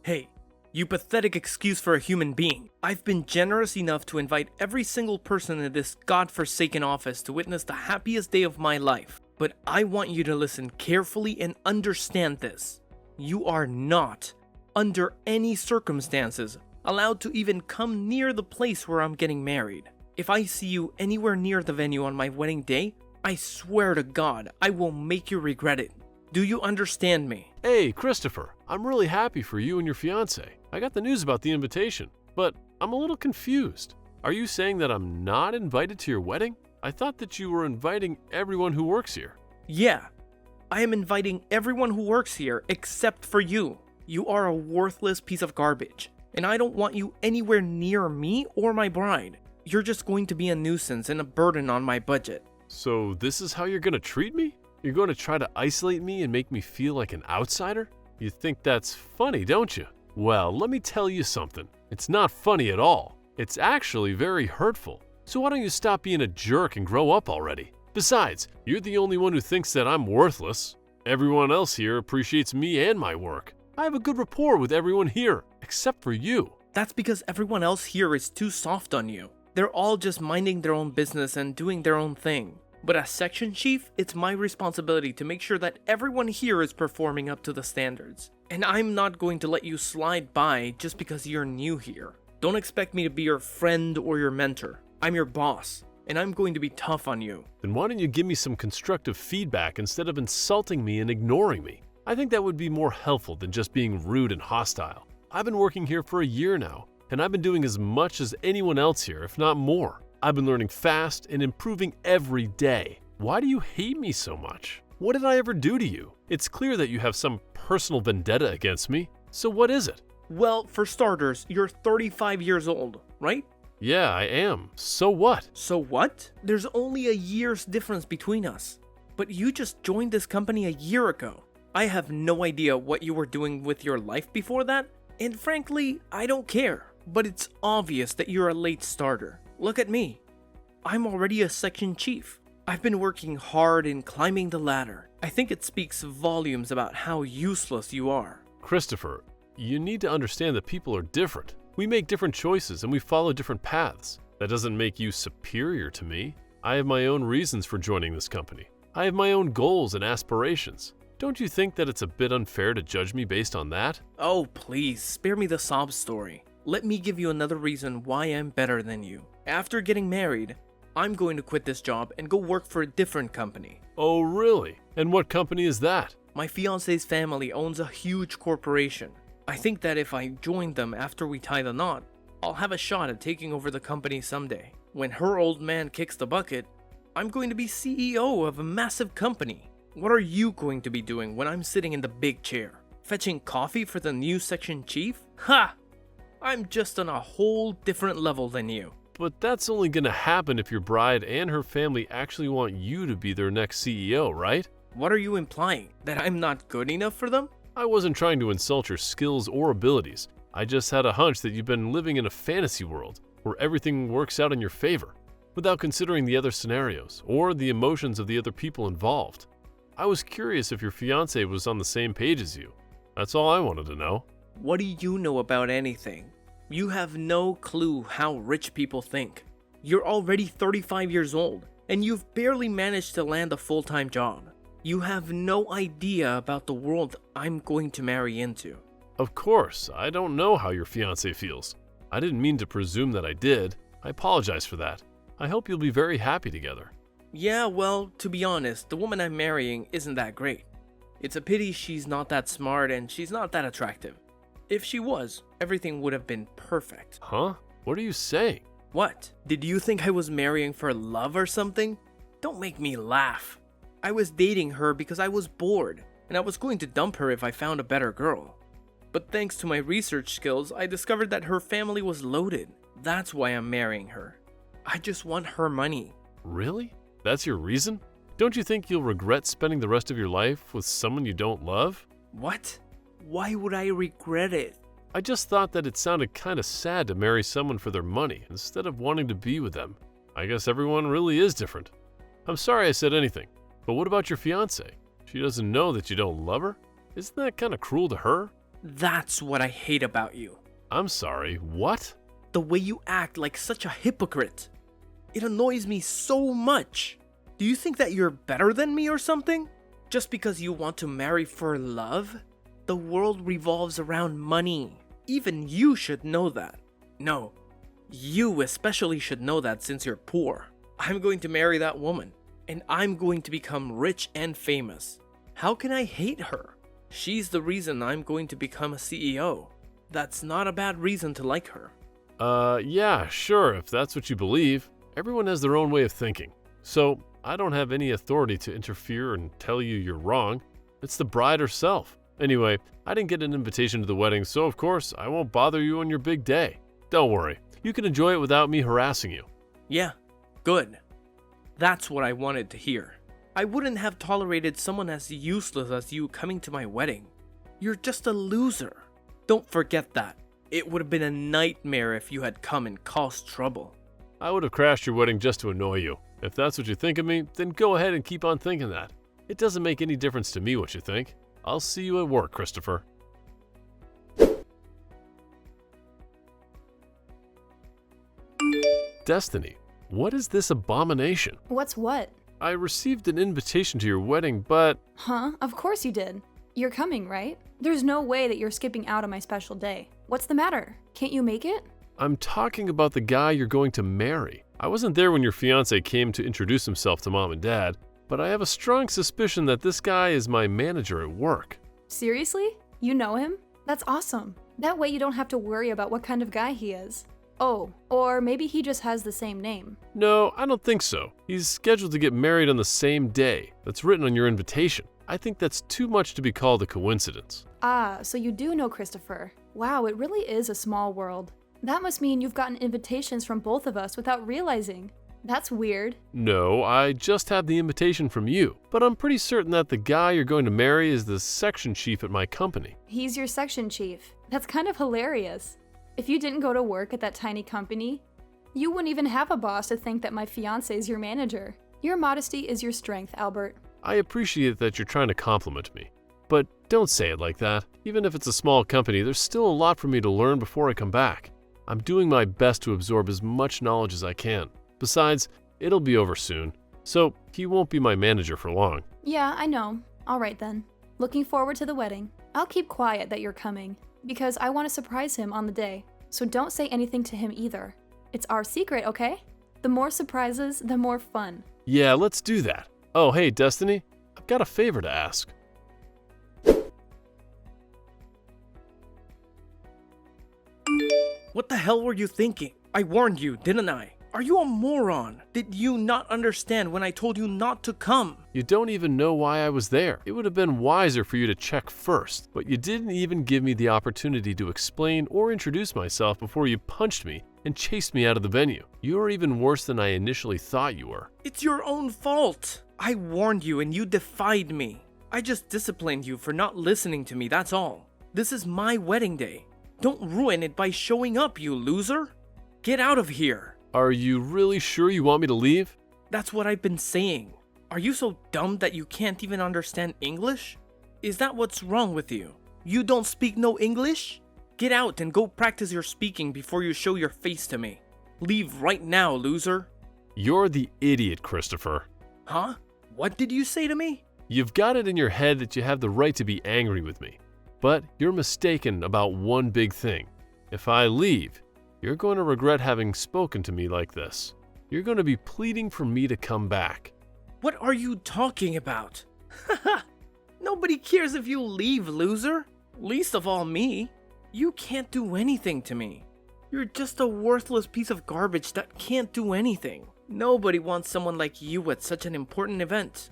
Hey, you pathetic excuse for a human being. I've been generous enough to invite every single person in this godforsaken office to witness the happiest day of my life. But I want you to listen carefully and understand this. You are not, under any circumstances, allowed to even come near the place where I'm getting married. If I see you anywhere near the venue on my wedding day, I swear to God, I will make you regret it. Do you understand me? Hey, Kristopher, I'm really happy for you and your fiancé. I got the news about the invitation, but I'm a little confused. Are you saying that I'm not invited to your wedding? I thought that you were inviting everyone who works here. Yeah, I am inviting everyone who works here except for you. You are a worthless piece of garbage, and I don't want you anywhere near me or my bride. You're just going to be a nuisance and a burden on my budget. So this is how you're going to treat me? You're going to try to isolate me and make me feel like an outsider? You think that's funny, don't you? Well, let me tell you something. It's not funny at all. It's actually very hurtful. So why don't you stop being a jerk and grow up already? Besides, you're the only one who thinks that I'm worthless. Everyone else here appreciates me and my work. I have a good rapport with everyone here, except for you. That's because everyone else here is too soft on you. They're all just minding their own business and doing their own thing. But as section chief, it's my responsibility to make sure that everyone here is performing up to the standards. And I'm not going to let you slide by just because you're new here. Don't expect me to be your friend or your mentor. I'm your boss, and I'm going to be tough on you. Then why don't you give me some constructive feedback instead of insulting me and ignoring me? I think that would be more helpful than just being rude and hostile. I've been working here for a year now, and I've been doing as much as anyone else here, if not more. I've been learning fast and improving every day. Why do you hate me so much? What did I ever do to you? It's clear that you have some personal vendetta against me. So what is it? Well, for starters, you're 35 years old, right? Yeah, I am. So what? So what? There's only a year's difference between us. But you just joined this company a year ago. I have no idea what you were doing with your life before that, and frankly, I don't care. But it's obvious that you're a late starter. Look at me. I'm already a section chief. I've been working hard and climbing the ladder. I think it speaks volumes about how useless you are. Kristopher, you need to understand that people are different. We make different choices and we follow different paths. That doesn't make you superior to me. I have my own reasons for joining this company. I have my own goals and aspirations. Don't you think that it's a bit unfair to judge me based on that? Oh, please, spare me the sob story. Let me give you another reason why I'm better than you. After getting married, I'm going to quit this job and go work for a different company. Oh, really? And what company is that? My fiance's family owns a huge corporation. I think that if I join them after we tie the knot, I'll have a shot at taking over the company someday. When her old man kicks the bucket, I'm going to be CEO of a massive company. What are you going to be doing when I'm sitting in the big chair? Fetching coffee for the new section chief? Ha! I'm just on a whole different level than you. But that's only going to happen if your bride and her family actually want you to be their next CEO, right? What are you implying? That I'm not good enough for them? I wasn't trying to insult your skills or abilities. I just had a hunch that you've been living in a fantasy world where everything works out in your favor, without considering the other scenarios or the emotions of the other people involved. I was curious if your fiancé was on the same page as you. That's all I wanted to know. What do you know about anything? You have no clue how rich people think. You're already 35 years old, and you've barely managed to land a full-time job. You have no idea about the world I'm going to marry into. Of course, I don't know how your fiancé feels. I didn't mean to presume that I did. I apologize for that. I hope you'll be very happy together. Yeah, well, to be honest, the woman I'm marrying isn't that great. It's a pity she's not that smart and she's not that attractive. If she was, everything would have been perfect. Huh? What are you saying? What? Did you think I was marrying for love or something? Don't make me laugh. I was dating her because I was bored, and I was going to dump her if I found a better girl. But thanks to my research skills, I discovered that her family was loaded. That's why I'm marrying her. I just want her money. Really? That's your reason? Don't you think you'll regret spending the rest of your life with someone you don't love? What? Why would I regret it? I just thought that it sounded kind of sad to marry someone for their money instead of wanting to be with them. I guess everyone really is different. I'm sorry I said anything, but what about your fiancé? She doesn't know that you don't love her? Isn't that kind of cruel to her? That's what I hate about you. I'm sorry, what? The way you act like such a hypocrite. It annoys me so much. Do you think that you're better than me or something? Just because you want to marry for love? The world revolves around money. Even you should know that. No, you especially should know that since you're poor. I'm going to marry that woman, and I'm going to become rich and famous. How can I hate her? She's the reason I'm going to become a CEO. That's not a bad reason to like her. Yeah, sure, if that's what you believe. Everyone has their own way of thinking. So, I don't have any authority to interfere and tell you you're wrong. It's the bride herself. Anyway, I didn't get an invitation to the wedding, so of course, I won't bother you on your big day. Don't worry, you can enjoy it without me harassing you. Yeah, good. That's what I wanted to hear. I wouldn't have tolerated someone as useless as you coming to my wedding. You're just a loser. Don't forget that. It would have been a nightmare if you had come and caused trouble. I would have crashed your wedding just to annoy you. If that's what you think of me, then go ahead and keep on thinking that. It doesn't make any difference to me what you think. I'll see you at work, Kristopher. Destiny, what is this abomination? What's what? I received an invitation to your wedding, but... Huh? Of course you did. You're coming, right? There's no way that you're skipping out on my special day. What's the matter? Can't you make it? I'm talking about the guy you're going to marry. I wasn't there when your fiancé came to introduce himself to mom and dad, but I have a strong suspicion that this guy is my manager at work. Seriously? You know him? That's awesome. That way you don't have to worry about what kind of guy he is. Oh, or maybe he just has the same name. No, I don't think so. He's scheduled to get married on the same day. That's written on your invitation. I think that's too much to be called a coincidence. Ah, so you do know Kristopher. Wow, it really is a small world. That must mean you've gotten invitations from both of us without realizing. That's weird. No, I just have the invitation from you, but I'm pretty certain that the guy you're going to marry is the section chief at my company. He's your section chief. That's kind of hilarious. If you didn't go to work at that tiny company, you wouldn't even have a boss to think that my fiancé is your manager. Your modesty is your strength, Albert. I appreciate that you're trying to compliment me, but don't say it like that. Even if it's a small company, there's still a lot for me to learn before I come back. I'm doing my best to absorb as much knowledge as I can. Besides, it'll be over soon, so he won't be my manager for long. Yeah, I know. All right then. Looking forward to the wedding. I'll keep quiet that you're coming, because I want to surprise him on the day. So don't say anything to him either. It's our secret, okay? The more surprises, the more fun. Yeah, let's do that. Oh, hey, Destiny, I've got a favor to ask. What the hell were you thinking? I warned you, didn't I? Are you a moron? Did you not understand when I told you not to come? You don't even know why I was there. It would have been wiser for you to check first, but you didn't even give me the opportunity to explain or introduce myself before you punched me and chased me out of the venue. You are even worse than I initially thought you were. It's your own fault. I warned you and you defied me. I just disciplined you for not listening to me, that's all. This is my wedding day. Don't ruin it by showing up, you loser. Get out of here. Are you really sure you want me to leave? That's what I've been saying. Are you so dumb that you can't even understand English? Is that what's wrong with you? You don't speak no English? Get out and go practice your speaking before you show your face to me. Leave right now, loser. You're the idiot, Kristopher. Huh? What did you say to me? You've got it in your head that you have the right to be angry with me. But you're mistaken about one big thing. If I leave, you're going to regret having spoken to me like this. You're going to be pleading for me to come back. What are you talking about? Haha! Nobody cares if you leave, loser. Least of all me. You can't do anything to me. You're just a worthless piece of garbage that can't do anything. Nobody wants someone like you at such an important event.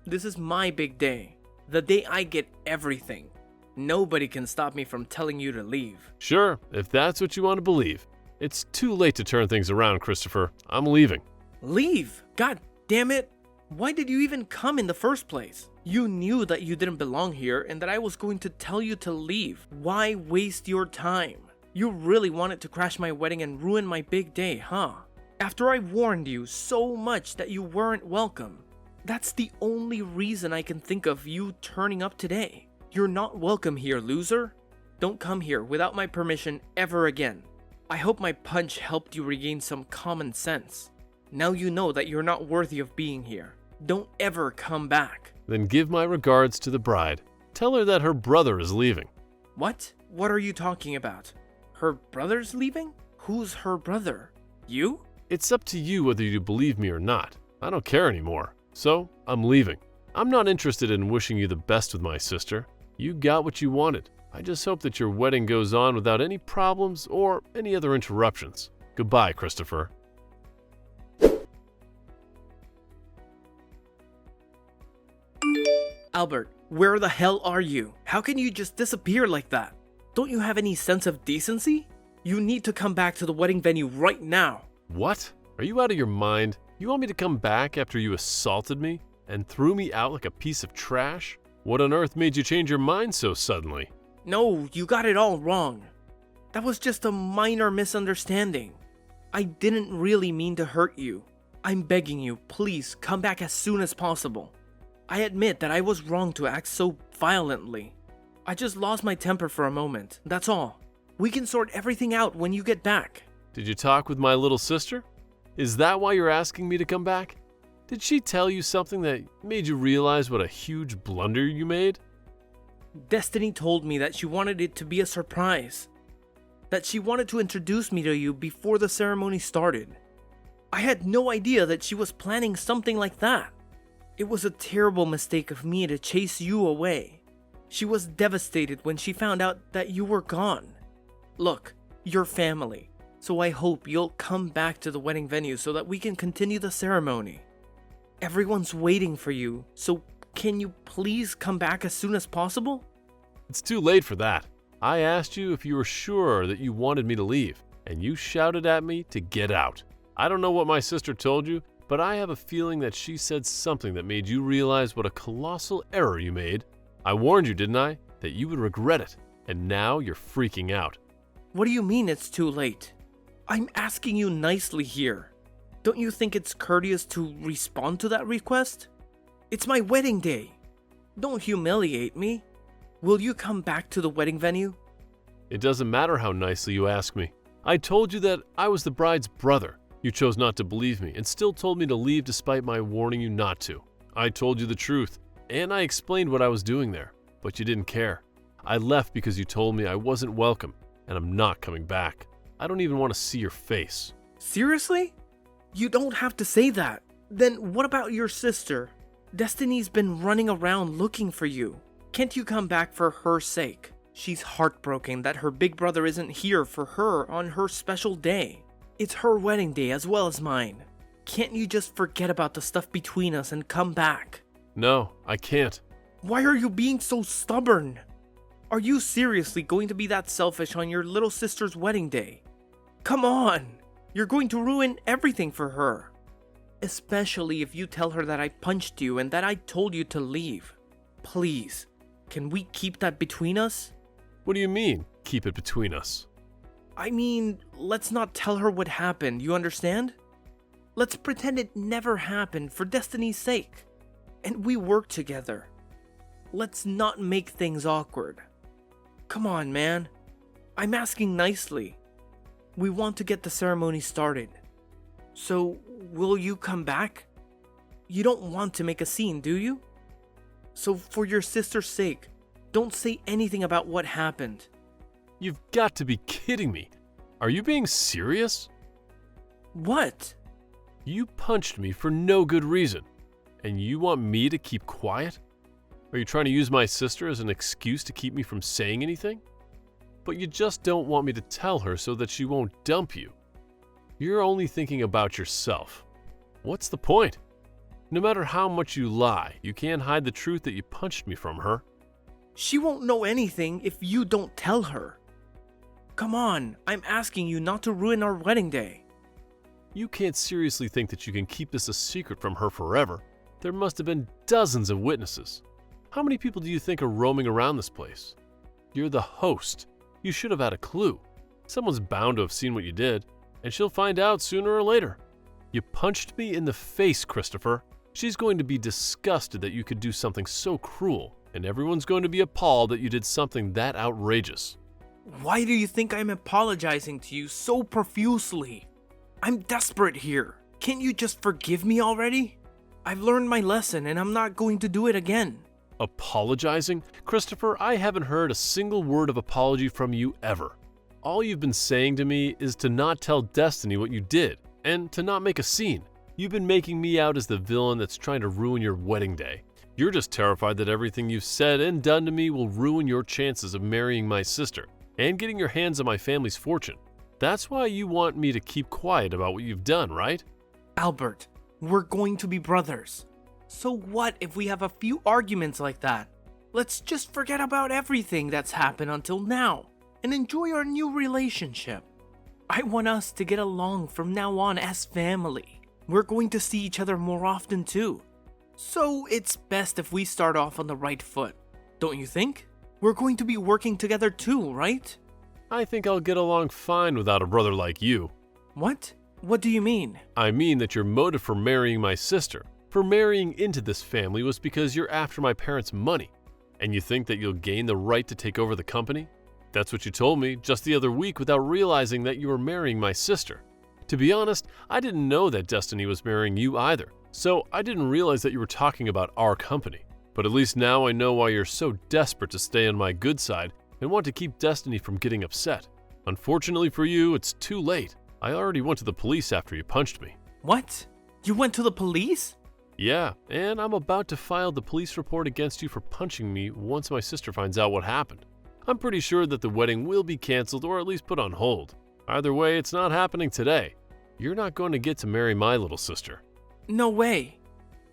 This is my big day. The day I get everything. Nobody can stop me from telling you to leave. Sure, if that's what you want to believe. It's too late to turn things around, Kristopher. I'm leaving. Leave? God damn it. Why did you even come in the first place? You knew that you didn't belong here and that I was going to tell you to leave. Why waste your time? You really wanted to crash my wedding and ruin my big day, huh? After I warned you so much that you weren't welcome. That's the only reason I can think of you turning up today. You're not welcome here, loser. don't come here without my permission ever again. I hope my punch helped you regain some common sense. Now you know that you're not worthy of being here. Don't ever come back. Then give my regards to the bride. Tell her that her brother is leaving. What? What are you talking about? Her brother's leaving? Who's her brother? You? It's up to you whether you believe me or not. I don't care anymore. So, I'm leaving. I'm not interested in wishing you the best with my sister. You got what you wanted. I just hope that your wedding goes on without any problems or any other interruptions. Goodbye, Kristopher. Albert, where the hell are you? How can you just disappear like that? Don't you have any sense of decency? You need to come back to the wedding venue right now. What? Are you out of your mind? You want me to come back after you assaulted me and threw me out like a piece of trash? What on earth made you change your mind so suddenly? No, you got it all wrong. That was just a minor misunderstanding. I didn't really mean to hurt you. I'm begging you, please come back as soon as possible. I admit that I was wrong to act so violently. I just lost my temper for a moment, that's all. We can sort everything out when you get back. Did you talk with my little sister? Is that why you're asking me to come back? Did she tell you something that made you realize what a huge blunder you made? Destiny told me that she wanted it to be a surprise. That she wanted to introduce me to you before the ceremony started. I had no idea that she was planning something like that. It was a terrible mistake of me to chase you away. She was devastated when she found out that you were gone. Look, you're family, so I hope you'll come back to the wedding venue so that we can continue the ceremony. Everyone's waiting for you, so can you please come back as soon as possible? It's too late for that. I asked you if you were sure that you wanted me to leave, and you shouted at me to get out. I don't know what my sister told you, but I have a feeling that she said something that made you realize what a colossal error you made. I warned you, didn't I, that you would regret it, and now you're freaking out. What do you mean it's too late? I'm asking you nicely here. Don't you think it's courteous to respond to that request? It's my wedding day. Don't humiliate me. Will you come back to the wedding venue? It doesn't matter how nicely you ask me. I told you that I was the bride's brother. You chose not to believe me and still told me to leave despite my warning you not to. I told you the truth, and I explained what I was doing there, but you didn't care. I left because you told me I wasn't welcome, and I'm not coming back. I don't even want to see your face. Seriously? You don't have to say that. Then what about your sister? Destiny's been running around looking for you. Can't you come back for her sake? She's heartbroken that her big brother isn't here for her on her special day. It's her wedding day as well as mine. Can't you just forget about the stuff between us and come back? No, I can't. Why are you being so stubborn? Are you seriously going to be that selfish on your little sister's wedding day? Come on! You're going to ruin everything for her. Especially if you tell her that I punched you and that I told you to leave. Please, can we keep that between us? What do you mean, keep it between us? I mean, let's not tell her what happened, you understand? Let's pretend it never happened for Destiny's sake. And we work together. Let's not make things awkward. Come on, man. I'm asking nicely. We want to get the ceremony started. So, will you come back? You don't want to make a scene, do you? So for your sister's sake, don't say anything about what happened. You've got to be kidding me. Are you being serious? What? You punched me for no good reason, and you want me to keep quiet? Are you trying to use my sister as an excuse to keep me from saying anything? But you just don't want me to tell her so that she won't dump you. You're only thinking about yourself. What's the point? No matter how much you lie, you can't hide the truth that you punched me from her. She won't know anything if you don't tell her. Come on, I'm asking you not to ruin our wedding day. You can't seriously think that you can keep this a secret from her forever. There must have been dozens of witnesses. How many people do you think are roaming around this place? You're the host. You should have had a clue. Someone's bound to have seen what you did, and she'll find out sooner or later. You punched me in the face, Kristopher. She's going to be disgusted that you could do something so cruel, and everyone's going to be appalled that you did something that outrageous. Why do you think I'm apologizing to you so profusely? I'm desperate here. Can't you just forgive me already? I've learned my lesson and I'm not going to do it again. Apologizing? Kristopher, I haven't heard a single word of apology from you ever. All you've been saying to me is to not tell Destiny what you did, and to not make a scene. You've been making me out as the villain that's trying to ruin your wedding day. You're just terrified that everything you've said and done to me will ruin your chances of marrying my sister and getting your hands on my family's fortune. That's why you want me to keep quiet about what you've done, right? Albert, we're going to be brothers. So what if we have a few arguments like that? Let's just forget about everything that's happened until now and enjoy our new relationship. I want us to get along from now on as family. We're going to see each other more often too. So it's best if we start off on the right foot, don't you think? We're going to be working together too, right? I think I'll get along fine without a brother like you. What? What do you mean? I mean that your motive for marrying my sister, for marrying into this family, was because you're after my parents' money. And you think that you'll gain the right to take over the company? That's what you told me just the other week without realizing that you were marrying my sister. To be honest, I didn't know that Destiny was marrying you either, so I didn't realize that you were talking about our company. But at least now I know why you're so desperate to stay on my good side and want to keep Destiny from getting upset. Unfortunately for you, it's too late. I already went to the police after you punched me. What? You went to the police? Yeah, and I'm about to file the police report against you for punching me once my sister finds out what happened. I'm pretty sure that the wedding will be canceled or at least put on hold. Either way, it's not happening today. You're not going to get to marry my little sister. No way.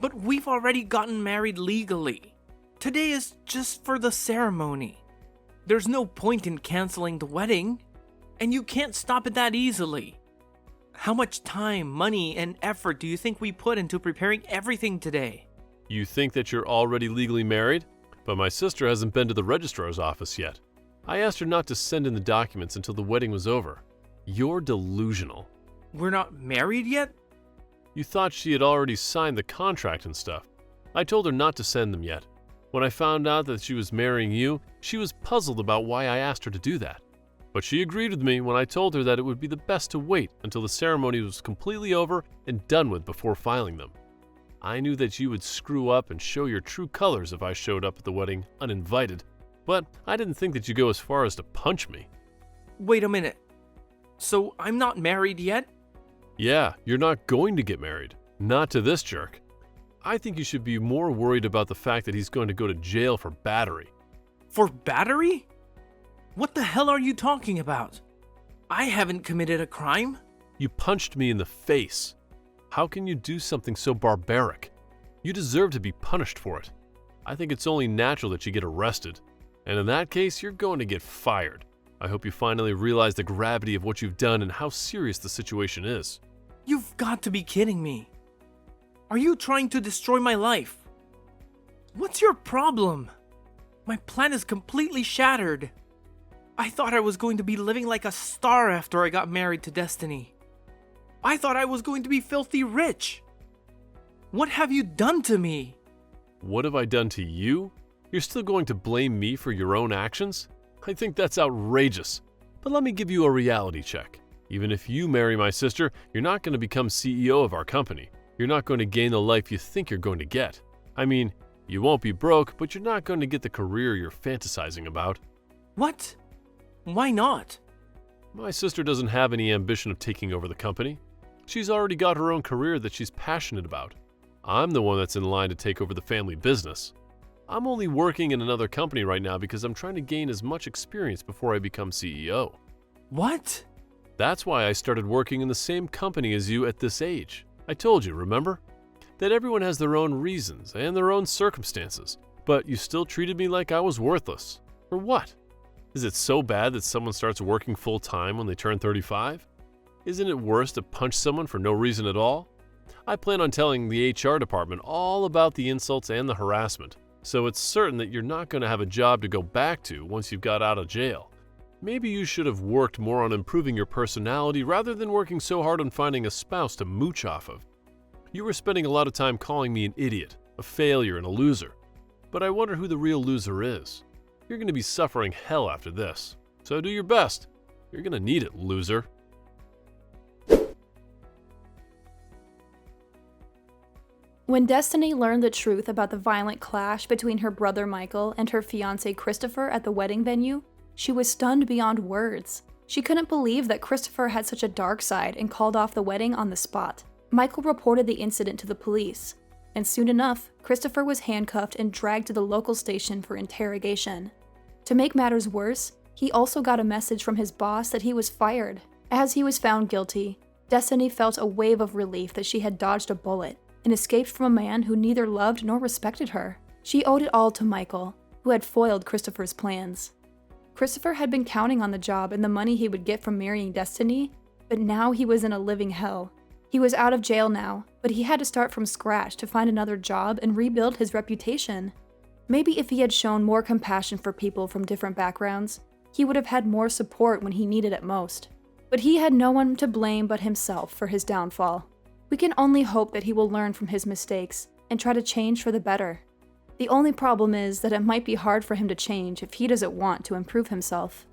But we've already gotten married legally. Today is just for the ceremony. There's no point in canceling the wedding, and you can't stop it that easily. How much time, money, and effort do you think we put into preparing everything today? You think that you're already legally married? But my sister hasn't been to the registrar's office yet. I asked her not to send in the documents until the wedding was over. You're delusional. We're not married yet? You thought she had already signed the contract and stuff. I told her not to send them yet. When I found out that she was marrying you, she was puzzled about why I asked her to do that. But she agreed with me when I told her that it would be the best to wait until the ceremony was completely over and done with before filing them. I knew that you would screw up and show your true colors if I showed up at the wedding uninvited, but I didn't think that you'd go as far as to punch me. Wait a minute. So I'm not married yet? Yeah, you're not going to get married. Not to this jerk. I think you should be more worried about the fact that he's going to go to jail for battery. For battery? What the hell are you talking about? I haven't committed a crime. You punched me in the face. How can you do something so barbaric? You deserve to be punished for it. I think it's only natural that you get arrested. And in that case, you're going to get fired. I hope you finally realize the gravity of what you've done and how serious the situation is. You've got to be kidding me. Are you trying to destroy my life? What's your problem? My plan is completely shattered. I thought I was going to be living like a star after I got married to Destiny. I thought I was going to be filthy rich. What have you done to me? What have I done to you? You're still going to blame me for your own actions? I think that's outrageous. But let me give you a reality check. Even if you marry my sister, you're not going to become CEO of our company. You're not going to gain the life you think you're going to get. I mean, you won't be broke, but you're not going to get the career you're fantasizing about. What? Why not? My sister doesn't have any ambition of taking over the company. She's already got her own career that she's passionate about. I'm the one that's in line to take over the family business. I'm only working in another company right now because I'm trying to gain as much experience before I become CEO. What? That's why I started working in the same company as you at this age. I told you, remember? That everyone has their own reasons and their own circumstances, but you still treated me like I was worthless. For what? Is it so bad that someone starts working full-time when they turn 35? Isn't it worse to punch someone for no reason at all? I plan on telling the HR department all about the insults and the harassment, so it's certain that you're not going to have a job to go back to once you've got out of jail. Maybe you should have worked more on improving your personality rather than working so hard on finding a spouse to mooch off of. You were spending a lot of time calling me an idiot, a failure, and a loser. But I wonder who the real loser is. You're going to be suffering hell after this. So do your best. You're gonna need it, loser. When Destiny learned the truth about the violent clash between her brother Michael and her fiancé Kristopher at the wedding venue, she was stunned beyond words. She couldn't believe that Kristopher had such a dark side and called off the wedding on the spot. Michael reported the incident to the police, and soon enough, Kristopher was handcuffed and dragged to the local station for interrogation. To make matters worse, he also got a message from his boss that he was fired. As he was found guilty, Destiny felt a wave of relief that she had dodged a bullet and escaped from a man who neither loved nor respected her. She owed it all to Michael, who had foiled Kristopher's plans. Kristopher had been counting on the job and the money he would get from marrying Destiny, but now he was in a living hell. He was out of jail now, but he had to start from scratch to find another job and rebuild his reputation. Maybe if he had shown more compassion for people from different backgrounds, he would have had more support when he needed it most. But he had no one to blame but himself for his downfall. We can only hope that he will learn from his mistakes and try to change for the better. The only problem is that it might be hard for him to change if he doesn't want to improve himself.